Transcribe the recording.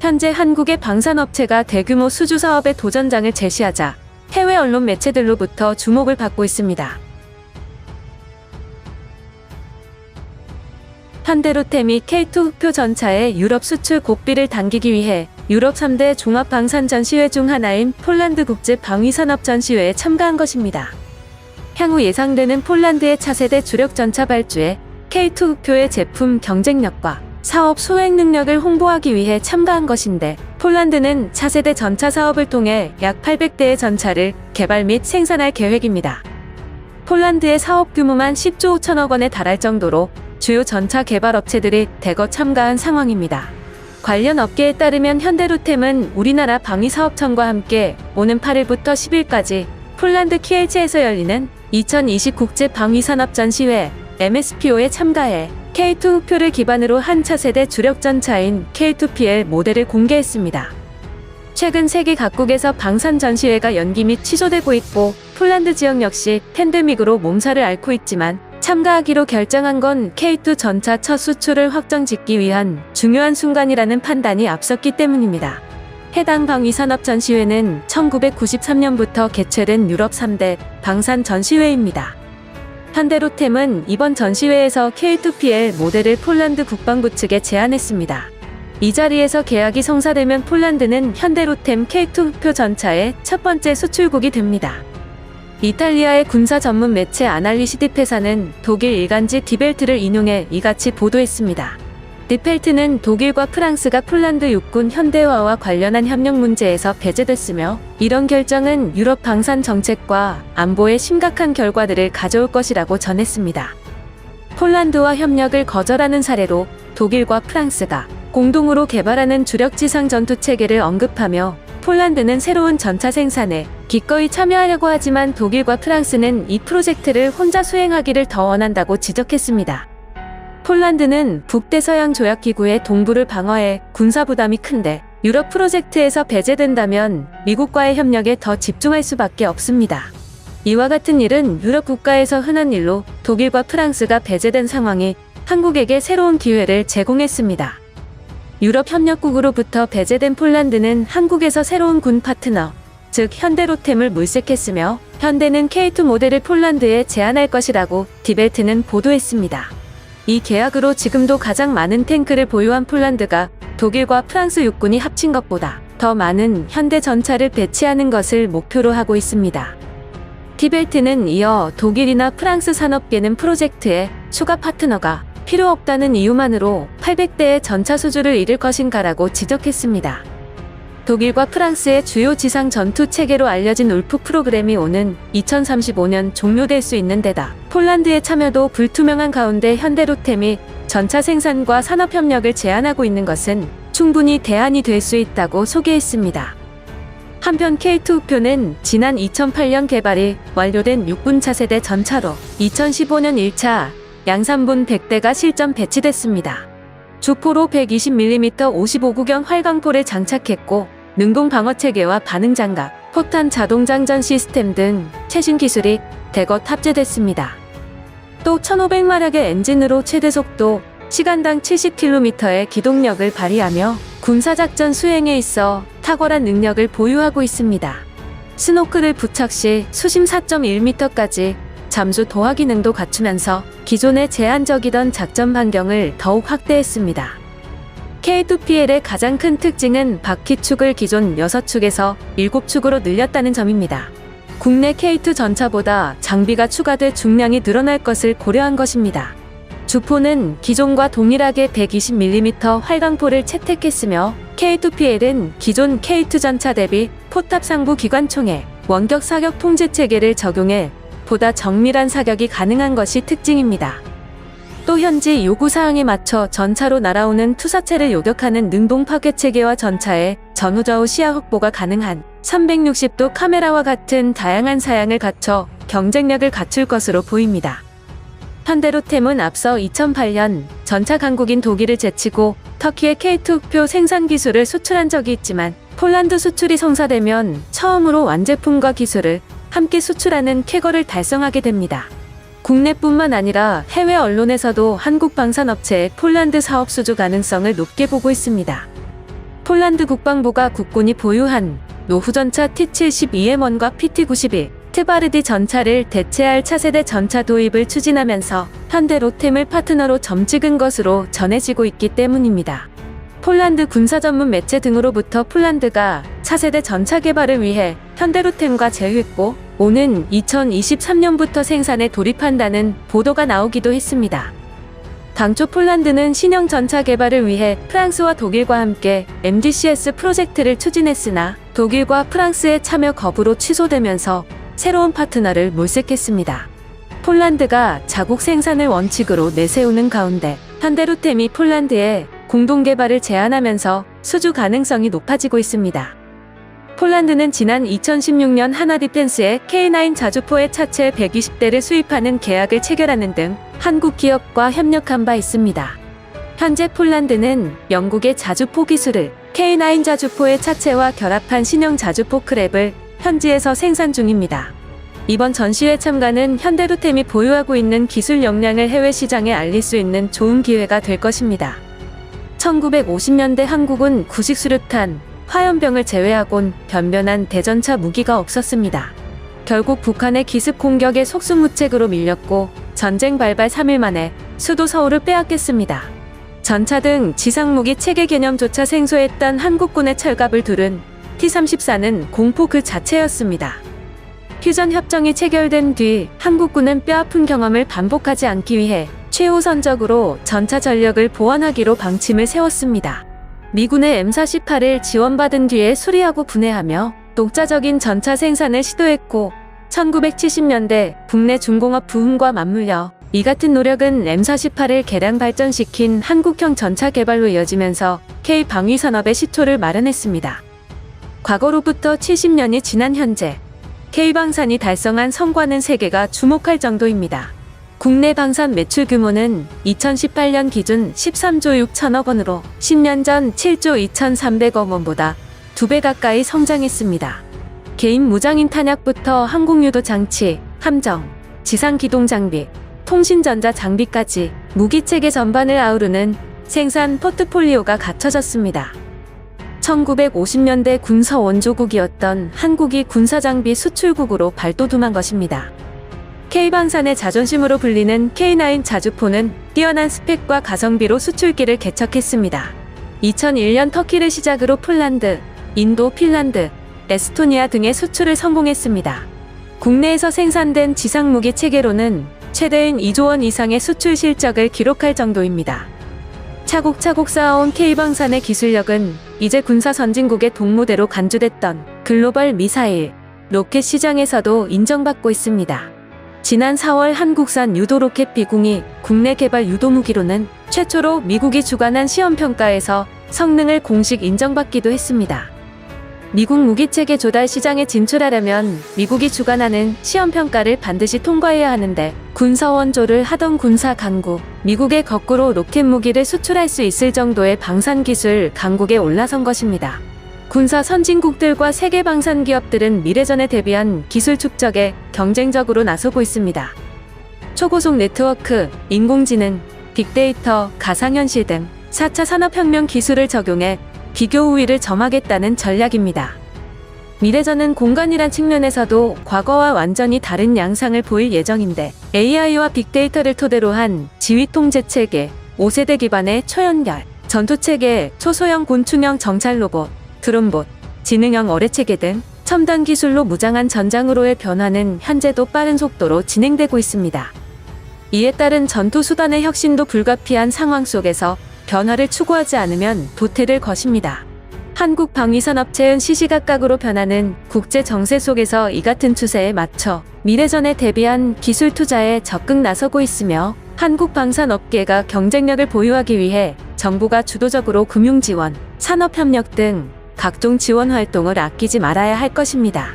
현재 한국의 방산업체가 대규모 수주 사업에 도전장을 제시하자 해외 언론 매체들로부터 주목을 받고 있습니다. 현대로템이 K2 흑표 전차의 유럽 수출 고비를 당기기 위해 유럽 3대 종합방산 전시회 중 하나인 폴란드 국제 방위산업 전시회에 참가한 것입니다. 향후 예상되는 폴란드의 차세대 주력 전차 발주에 K2 흑표의 제품 경쟁력과 사업 소행 능력을 홍보하기 위해 참가한 것인데, 폴란드는 차세대 전차 사업을 통해 약 800대의 전차를 개발 및 생산할 계획입니다. 폴란드의 사업 규모만 10조 5천억 원에 달할 정도로 주요 전차 개발 업체들이 대거 참가한 상황입니다. 관련 업계에 따르면 현대로템은 우리나라 방위사업청과 함께 오는 8일부터 10일까지 폴란드 키엘체에서 열리는 2020 국제 방위산업 전시회 MSPO에 참가해 K2 흑표를 기반으로 한 차세대 주력 전차인 K2PL 모델을 공개했습니다. 최근 세계 각국에서 방산 전시회가 연기 및 취소되고 있고, 폴란드 지역 역시 팬데믹으로 몸살을 앓고 있지만 참가하기로 결정한 건 K2 전차 첫 수출을 확정짓기 위한 중요한 순간이라는 판단이 앞섰기 때문입니다. 해당 방위산업 전시회는 1993년부터 개최된 유럽 3대 방산 전시회입니다. 현대로템은 이번 전시회에서 K2PL 모델을 폴란드 국방부 측에 제안했습니다. 이 자리에서 계약이 성사되면 폴란드는 현대로템 K2 흑표 전차의 첫 번째 수출국이 됩니다. 이탈리아의 군사 전문 매체 아날리시디페사는 독일 일간지 디벨트를 인용해 이같이 보도했습니다. 디펠트는 독일과 프랑스가 폴란드 육군 현대화와 관련한 협력 문제에서 배제됐으며, 이런 결정은 유럽 방산 정책과 안보에 심각한 결과들을 가져올 것이라고 전했습니다. 폴란드와 협력을 거절하는 사례로 독일과 프랑스가 공동으로 개발하는 주력 지상 전투 체계를 언급하며, 폴란드는 새로운 전차 생산에 기꺼이 참여하려고 하지만 독일과 프랑스는 이 프로젝트를 혼자 수행하기를 더 원한다고 지적했습니다. 폴란드는 북대서양 조약기구의 동부를 방어해 군사 부담이 큰데, 유럽 프로젝트에서 배제된다면 미국과의 협력에 더 집중할 수밖에 없습니다. 이와 같은 일은 유럽 국가에서 흔한 일로 독일과 프랑스가 배제된 상황이 한국에게 새로운 기회를 제공했습니다. 유럽 협력국으로부터 배제된 폴란드는 한국에서 새로운 군 파트너, 즉 현대로템을 물색했으며, 현대는 K2 모델을 폴란드에 제안할 것이라고 디벨트는 보도했습니다. 이 계약으로 지금도 가장 많은 탱크를 보유한 폴란드가 독일과 프랑스 육군이 합친 것보다 더 많은 현대 전차를 배치하는 것을 목표로 하고 있습니다. 디벨트는 이어 독일이나 프랑스 산업계는 프로젝트에 추가 파트너가 필요 없다는 이유만으로 800대의 전차 수주를 이룰 것인가라고 지적했습니다. 독일과 프랑스의 주요 지상 전투 체계로 알려진 울프 프로그램이 오는 2035년 종료될 수 있는 데다 폴란드의 참여도 불투명한 가운데 현대로템이 전차 생산과 산업협력을 제안하고 있는 것은 충분히 대안이 될 수 있다고 소개했습니다. 한편 K2 흑표는 지난 2008년 개발이 완료된 육군 차세대 전차로 2015년 1차 양산분 100대가 실전 배치됐습니다. 주포로 120mm 55구경 활강포를 장착했고, 능동 방어체계와 반응장갑, 포탄 자동장전 시스템 등 최신 기술이 대거 탑재됐습니다. 또 1500마력의 엔진으로 최대 속도, 시간당 70km의 기동력을 발휘하며 군사작전 수행에 있어 탁월한 능력을 보유하고 있습니다. 스노클을 부착 시 수심 4.1m까지 잠수 도하 기능도 갖추면서 기존의 제한적이던 작전 반경을 더욱 확대했습니다. K2PL의 가장 큰 특징은 바퀴축을 기존 6축에서 7축으로 늘렸다는 점입니다. 국내 K2 전차보다 장비가 추가돼 중량이 늘어날 것을 고려한 것입니다. 주포는 기존과 동일하게 120mm 활강포를 채택했으며, K2PL은 기존 K2 전차 대비 포탑 상부 기관총에 원격 사격 통제 체계를 적용해 보다 정밀한 사격이 가능한 것이 특징입니다. 또 현지 요구사항에 맞춰 전차로 날아오는 투사체를 요격하는 능동 파괴 체계와 전차의 전후좌우 시야 확보가 가능한 360도 카메라와 같은 다양한 사양을 갖춰 경쟁력을 갖출 것으로 보입니다. 현대로템은 앞서 2008년 전차 강국인 독일을 제치고 터키의 K2 흑표 생산 기술을 수출한 적이 있지만, 폴란드 수출이 성사되면 처음으로 완제품과 기술을 함께 수출하는 쾌거를 달성하게 됩니다. 국내뿐만 아니라 해외 언론에서도 한국 방산업체의 폴란드 사업 수주 가능성을 높게 보고 있습니다. 폴란드 국방부가 국군이 보유한 노후전차 T-72M1과 PT-91 트바르디 전차를 대체할 차세대 전차 도입을 추진하면서 현대 로템을 파트너로 점찍은 것으로 전해지고 있기 때문입니다. 폴란드 군사 전문 매체 등으로부터 폴란드가 차세대 전차 개발을 위해 현대 로템과 제휴했고 오는 2023년부터 생산에 돌입한다는 보도가 나오기도 했습니다. 당초 폴란드는 신형 전차 개발을 위해 프랑스와 독일과 함께 MDCS 프로젝트를 추진했으나 독일과 프랑스의 참여 거부로 취소되면서 새로운 파트너를 몰색했습니다. 폴란드가 자국 생산을 원칙으로 내세우는 가운데 현대로템이 폴란드에 공동 개발을 제안하면서 수주 가능성이 높아지고 있습니다. 폴란드는 지난 2016년 하나디펜스의 K9 자주포의 차체 120대를 수입하는 계약을 체결하는 등 한국 기업과 협력한 바 있습니다. 현재 폴란드는 영국의 자주포 기술을 K9 자주포의 차체와 결합한 신형 자주포 크랩을 현지에서 생산 중입니다. 이번 전시회 참가는 현대로템이 보유하고 있는 기술 역량을 해외 시장에 알릴 수 있는 좋은 기회가 될 것입니다. 1950년대 한국은 구식 수류탄, 화염병을 제외하곤 변변한 대전차 무기가 없었습니다. 결국 북한의 기습 공격에 속수무책으로 밀렸고 전쟁 발발 3일 만에 수도 서울을 빼앗겼습니다. 전차 등 지상무기 체계 개념조차 생소했던 한국군의 철갑을 두른 T-34는 공포 그 자체였습니다. 휴전 협정이 체결된 뒤 한국군은 뼈아픈 경험을 반복하지 않기 위해 최우선적으로 전차 전력을 보완하기로 방침을 세웠습니다. 미군의 M48을 지원받은 뒤에 수리하고 분해하며 독자적인 전차 생산을 시도했고 1970년대 국내 중공업 부흥과 맞물려 이 같은 노력은 M48을 개량 발전시킨 한국형 전차 개발로 이어지면서 K-방위 산업의 시초를 마련했습니다. 과거로부터 70년이 지난 현재 K방산이 달성한 성과는 세계가 주목할 정도입니다. 국내 방산 매출 규모는 2018년 기준 13조 6천억 원으로 10년 전 7조 2,300억 원보다 2배 가까이 성장했습니다. 개인 무장인 탄약부터 항공유도 장치, 함정, 지상기동 장비, 통신전자 장비까지 무기체계 전반을 아우르는 생산 포트폴리오가 갖춰졌습니다. 1950년대 군사 원조국이었던 한국이 군사장비 수출국으로 발돋움한 것입니다. K방산의 자존심으로 불리는 K9 자주포는 뛰어난 스펙과 가성비로 수출기를 개척했습니다. 2001년 터키를 시작으로 폴란드, 인도, 핀란드, 에스토니아 등의 수출을 성공했습니다. 국내에서 생산된 지상무기 체계로는 최대인 2조 원 이상의 수출 실적을 기록할 정도입니다. 차곡차곡 쌓아온 K방산의 기술력은 이제 군사 선진국의 동무대로 간주됐던 글로벌 미사일, 로켓 시장에서도 인정받고 있습니다. 지난 4월 한국산 유도 로켓 비공이 국내 개발 유도무기로는 최초로 미국이 주관한 시험평가에서 성능을 공식 인정받기도 했습니다. 미국 무기체계 조달 시장에 진출하려면 미국이 주관하는 시험평가를 반드시 통과해야 하는데 군사원조를 하던 군사 강국, 미국에 거꾸로 로켓 무기를 수출할 수 있을 정도의 방산기술 강국에 올라선 것입니다. 군사 선진국들과 세계 방산 기업들은 미래전에 대비한 기술 축적에 경쟁적으로 나서고 있습니다. 초고속 네트워크, 인공지능, 빅데이터, 가상현실 등 4차 산업혁명 기술을 적용해 비교 우위를 점하겠다는 전략입니다. 미래전은 공간이란 측면에서도 과거와 완전히 다른 양상을 보일 예정인데 AI와 빅데이터를 토대로 한 지휘통제체계, 5세대 기반의 초연결, 전투체계, 초소형 곤충형 정찰 로봇, 드론봇, 지능형 어뢰체계 등 첨단 기술로 무장한 전장으로의 변화는 현재도 빠른 속도로 진행되고 있습니다. 이에 따른 전투 수단의 혁신도 불가피한 상황 속에서 변화를 추구하지 않으면 도태될 것입니다. 한국 방위산업체는 시시각각으로 변하는 국제 정세 속에서 이 같은 추세에 맞춰 미래전에 대비한 기술 투자에 적극 나서고 있으며 한국 방산업계가 경쟁력을 보유하기 위해 정부가 주도적으로 금융지원, 산업협력 등 각종 지원 활동을 아끼지 말아야 할 것입니다.